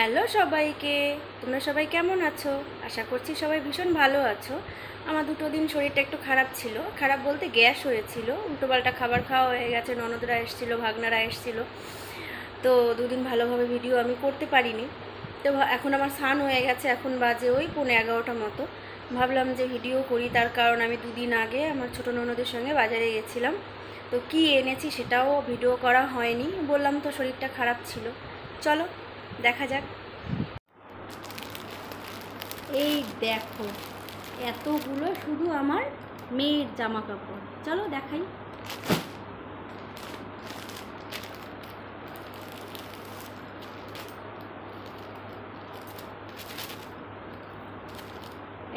Hello সবাইকে, তোমরা সবাই কেমন আছো? আশা করছি সবাই ভীষণ ভালো আছো। আমার 2 দিন শরীরটা একটু খারাপ ছিল, খারাপ বলতে গ্যাস হয়েছিল, উল্টোপাল্টা খাবার খাওয়া হয়ে গেছে, ননদরা এসেছিলো, ভাগনারা এসেছিলো, তো 2 দিন ভালোভাবে ভিডিও আমি করতে পারিনি। তো এখন আমার স্নান হয়ে গেছে, এখন বাজে ওই 11:15 মতো। ভাবলাম যে ভিডিও করি, তার কারণ আমি 2 দিন আগে আমার ছোটো ননদের সঙ্গে বাজারে গেছিলাম, তো কি এনেছি সেটাও ভিডিও করা হয়নি, বললাম তো শরীরটা খারাপ ছিল। চলো দেখা যাক। এই দেখো, এতগুলো শুধু আমার মেয়ের জামা কাপড়, চলো দেখাই।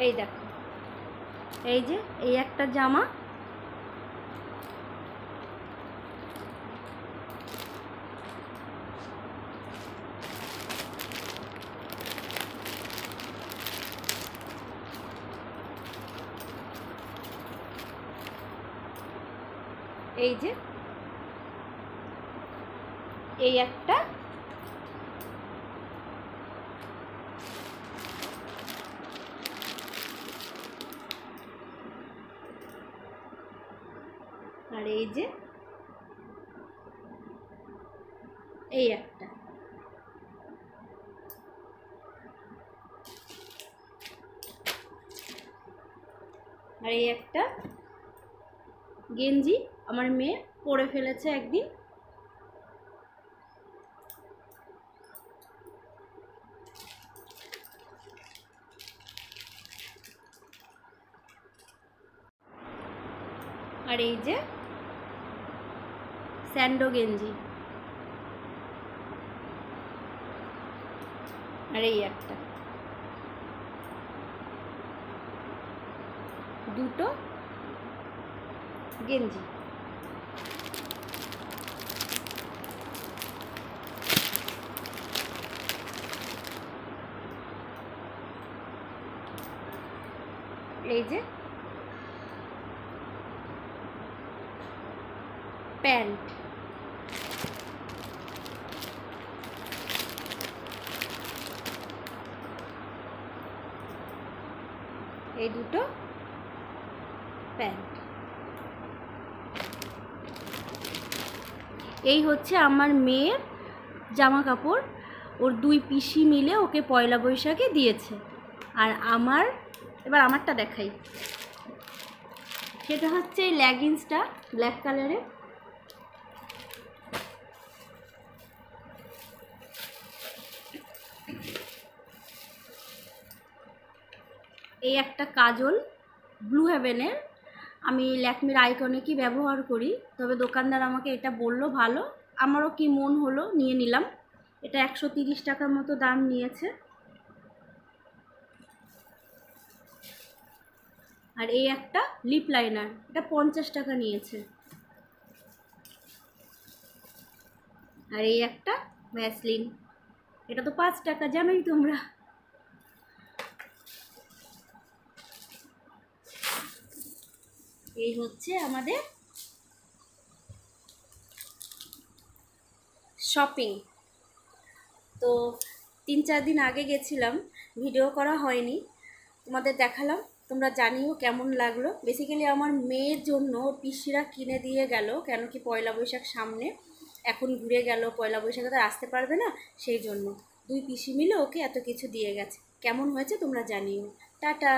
এই দেখো, এই যে এই একটা জামা, এই যে এই একটা, আর এই যে এই একটা, আর এই একটা গেঞ্জি আমার মেয়ে পরে ফেলেছে একদিন। আর এই যে স্যান্ডো গেঞ্জি, আর এই একটা, দুটো গেঞ্জি। এই যে প্যান্ট, এই দুটো প্যান্ট। এই হচ্ছে আমার মেয়ের জামা কাপড়, ওর 2 পিসি মিলে ওকে পয়লা বৈশাখে দিয়েছে। আর আমার, এবার আমারটা দেখাই, সেটা হচ্ছে এই লেগিংসটা ব্ল্যাক কালারের। এই একটা কাজল ব্লু হেভেনের, আমি ল্যাকমির আইকনিকই ব্যবহার করি, তবে দোকানদার আমাকে এটা বললো ভালো, আমারও কি মন হলো নিয়ে নিলাম। এটা 130 টাকার মতো দাম নিয়েছে। আর এই একটা লিপ লাইনার, এটা 50 টাকা নিয়েছে। আর এই একটা ভ্যাসলিন, এটা তো 5 টাকা, জানোই তোমরা। এই হচ্ছে আমাদের শপিং। তো 3-4 দিন আগে গেছিলাম, ভিডিও করা হয়নি, তোমাদের দেখালাম, তোমরা জানিও কেমন লাগলো। বেসিক্যালি আমার মেয়ের জন্য ওর পিসিরা কিনে দিয়ে গেল, কেন কি পয়লা বৈশাখ সামনে, এখন ঘুরে গেল, পয়লা বৈশাখে তো আসতে পারবে না, সেই জন্য 2 পিসি মিলে ওকে এত কিছু দিয়ে গেছে। কেমন হয়েছে তোমরা জানিও। টাটা।